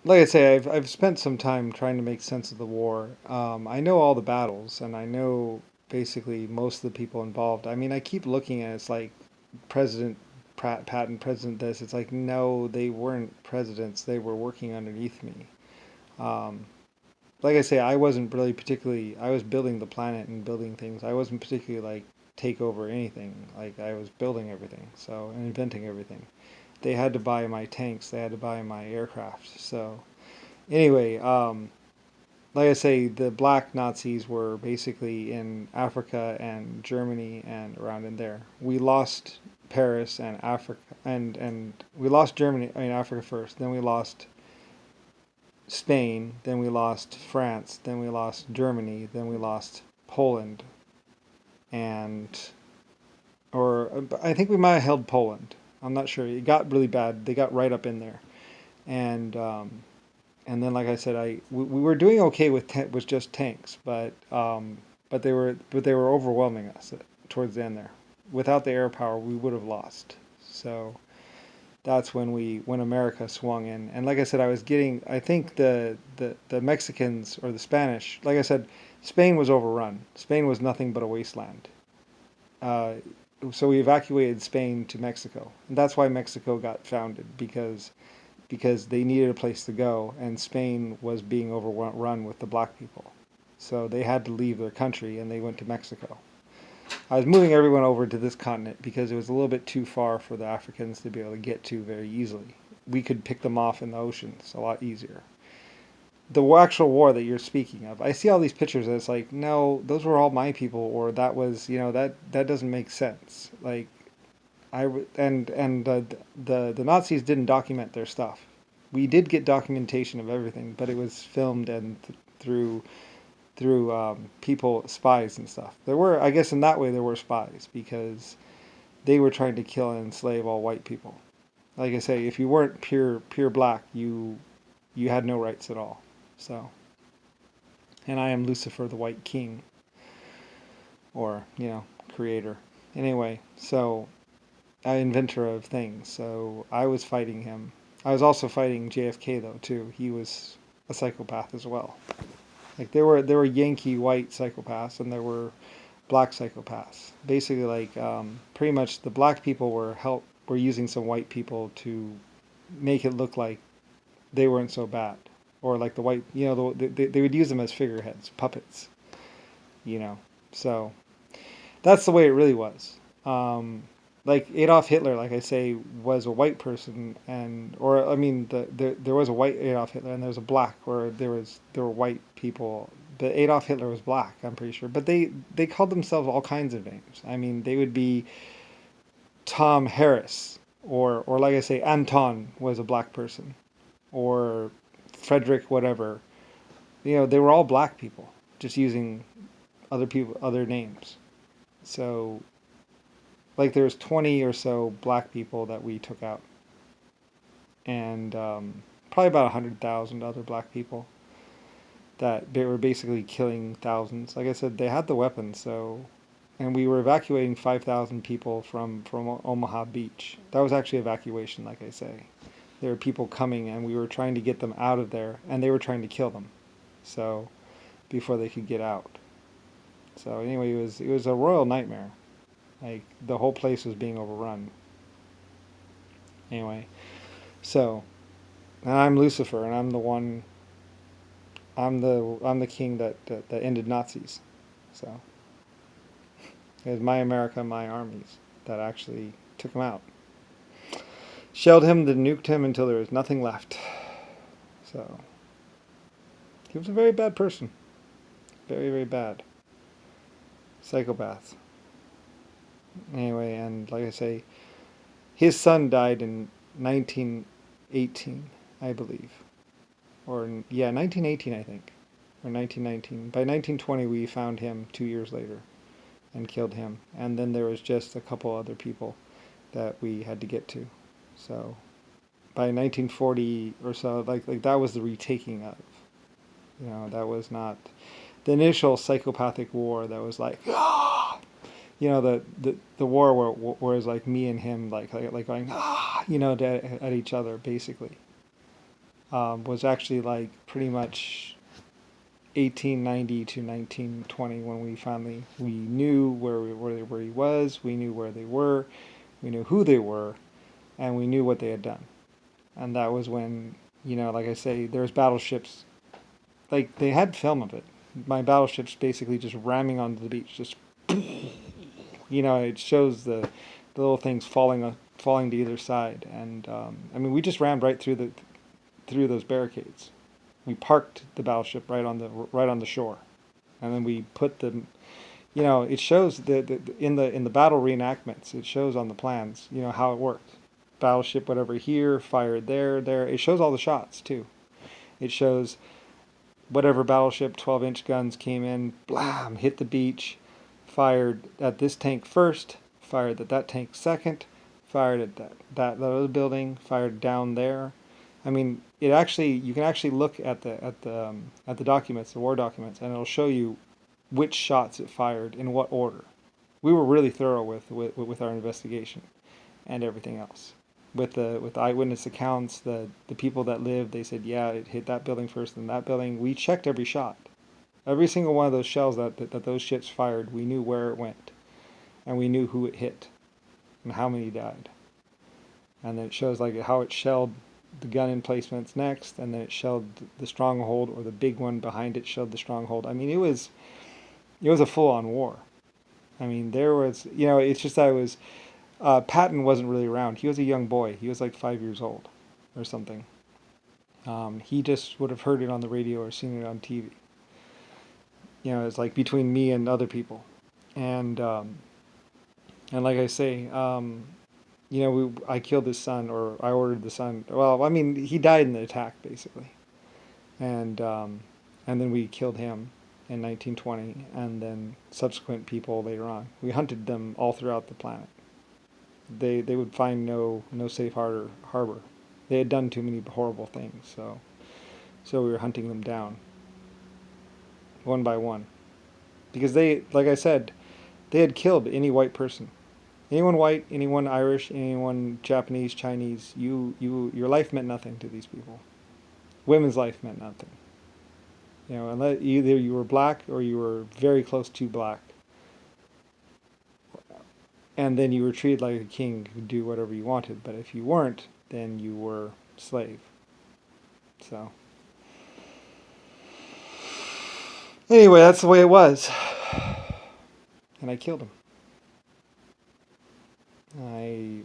like I say, I've spent some time trying to make sense of the war. I know all the battles, and I know basically most of the people involved. I mean, I keep looking at it, it's like President Patton, President this. It's like no, they weren't presidents. They were working underneath me. Um, like I say, I wasn't really particularly. I was building the planet and building things. I wasn't particularly like take over anything. Like I was building everything, so and inventing everything. They had to buy my tanks. They had to buy my aircraft. So anyway, like I say, the black Nazis were basically in Africa and Germany and around in there. We lost Paris and Africa, and we lost Germany. I mean Africa first. Then we lost Spain. Then we lost France. Then we lost Germany. Then we lost Poland. And or I think we might have held Poland. I'm not sure. It got really bad. They got right up in there, and and then like I said, we were doing okay with just tanks, but they were overwhelming us towards the end there. Without the air power, we would have lost. So that's when America swung in. And like I said, I think the Mexicans or the Spanish, like I said, Spain was overrun. Spain was nothing but a wasteland. Uh, so we evacuated Spain to Mexico, and that's why Mexico got founded because they needed a place to go, and Spain was being overrun with the black people. So they had to leave their country and they went to Mexico. I was moving everyone over to this continent because it was a little bit too far for the Africans to be able to get to very easily. We could pick them off in the oceans a lot easier. The actual war that you're speaking of, I see all these pictures and it's like, no, those were all my people, or that was, that doesn't make sense. Like and the Nazis didn't document their stuff. We did get documentation of everything, but it was filmed and through people, spies and stuff. There were, I guess, in that way, there were spies because they were trying to kill and enslave all white people. Like I say, if you weren't pure black, you had no rights at all. So, and I am Lucifer, the White King, or creator. Anyway, so inventor of things. So I was fighting him. I was also fighting JFK though too. He was a psychopath as well. Like there were Yankee white psychopaths and there were black psychopaths. Basically, like pretty much the black people were using some white people to make it look like they weren't so bad, or like the white, they would use them as figureheads, puppets, you know. So that's the way it really was. Like Adolf Hitler, like I say, was a white person, and or I mean, there was a white Adolf Hitler, and there was a black, or there were white people. But Adolf Hitler was black, I'm pretty sure. But they called themselves all kinds of names. I mean, they would be Tom Harris, or like I say, Anton was a black person, or Frederick whatever. They were all black people, just using other names. So like there was 20 or so black people that we took out, and probably about 100,000 other black people that they were basically killing thousands. Like I said, they had the weapons, so and we were evacuating 5,000 people from Omaha Beach. That was actually evacuation, like I say. There were people coming, and we were trying to get them out of there, and they were trying to kill them. So before they could get out. So anyway, it was a royal nightmare. Like the whole place was being overrun. Anyway, so and I'm Lucifer, and I'm the one. I'm the king that ended Nazis. So it was my America, my armies that actually took him out. Shelled him, then nuked him until there was nothing left. So he was a very bad person. Very, very bad. Psychopath. Anyway, and like I say, his son died in 1918, I believe. Or, yeah, 1918, I think. Or 1919. By 1920, we found him 2 years later and killed him. And then there was just a couple other people that we had to get to. So by 1940 or so, like that was the retaking of. That was not the initial psychopathic war that was like, ah! The war where it was like me and him like going, ah! At each other basically. was actually like pretty much 1890 to 1920 when we knew where he was, we knew where they were, we knew who they were, and we knew what they had done. And that was when, like I say, there's battleships, like they had film of it. My battleships basically just ramming onto the beach, just it shows the little things falling to either side, and I mean we just rammed right through those barricades. We parked the battleship right on the shore, and then we put them. It shows in the battle reenactments. It shows on the plans. How it worked. Battleship whatever here, fired there. It shows all the shots too. It shows whatever battleship 12-inch guns came in, blam, hit the beach, fired at this tank first, fired at that tank second, fired at that other building, fired down there. I mean, you can actually look at the documents, the war documents, and it'll show you which shots it fired in what order. We were really thorough with our investigation and everything else. With eyewitness accounts, the people that lived, they said, yeah, it hit that building first, then that building. We checked every shot, every single one of those shells that those ships fired. We knew where it went, and we knew who it hit, and how many died. And then it shows like how it shelled the gun emplacements next, and then it shelled the stronghold, or the big one behind it shelled the stronghold. I mean, it was a full-on war. I mean, there was, it's just that I was. Patton wasn't really around. He was a young boy. He was like 5 years old or something. He just would have heard it on the radio or seen it on TV. It's like between me and other people. And like I say, I killed his son, or I ordered the son. Well, I mean, he died in the attack, basically. And then we killed him in 1920, and then subsequent people later on. We hunted them all throughout the planet. They would find no safe harbor. They had done too many horrible things, so we were hunting them down one by one, because they, like I said, they had killed any white person, anyone white, anyone Irish, anyone Japanese, Chinese. Your life meant nothing to these people. Women's life meant nothing. Unless either you were black or you were very close to black. And then you were treated like a king, could do whatever you wanted. But if you weren't, then you were slave. So anyway, that's the way it was. And I killed him.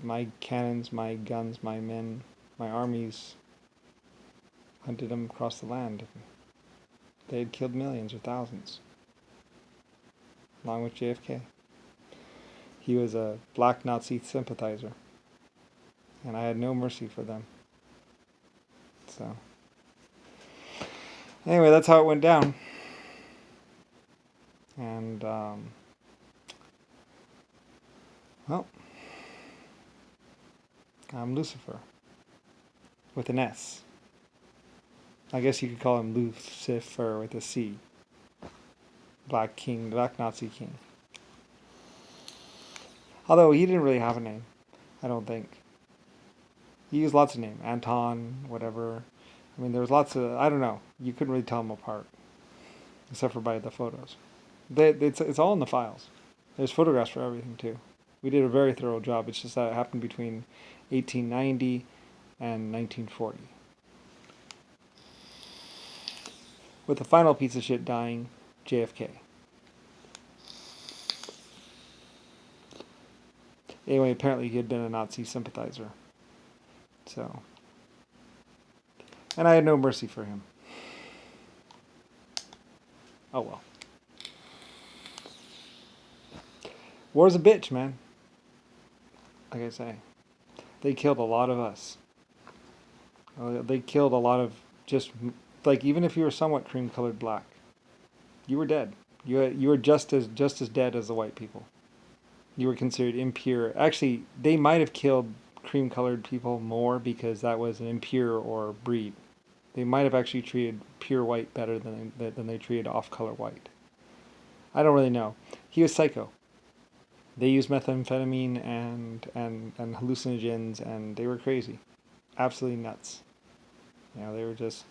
My cannons, my guns, my men, my armies hunted them across the land. They had killed millions or thousands, along with JFK. He was a black Nazi sympathizer, and I had no mercy for them. So anyway, that's how it went down. And well, I'm Lucifer with an S. I guess you could call him Lucifer with a C. Black King, Black Nazi King. Although he didn't really have a name, I don't think. He used lots of names. Anton, whatever. I mean, there was lots of, I don't know. You couldn't really tell them apart, except for by the photos. It's all in the files. There's photographs for everything, too. We did a very thorough job. It's just that it happened between 1890 and 1940. With the final piece of shit dying, JFK. Anyway, apparently he had been a Nazi sympathizer. So, and I had no mercy for him. Oh well. War's a bitch, man. Like I say, they killed a lot of us. They killed a lot of just, like, even if you were somewhat cream-colored black, you were dead. You were just as dead as the white people. You were considered impure. Actually, they might have killed cream-colored people more because that was an impure or breed. They might have actually treated pure white better than they treated off-color white. I don't really know. He was psycho. They used methamphetamine and hallucinogens, and they were crazy. Absolutely nuts. You know, they were just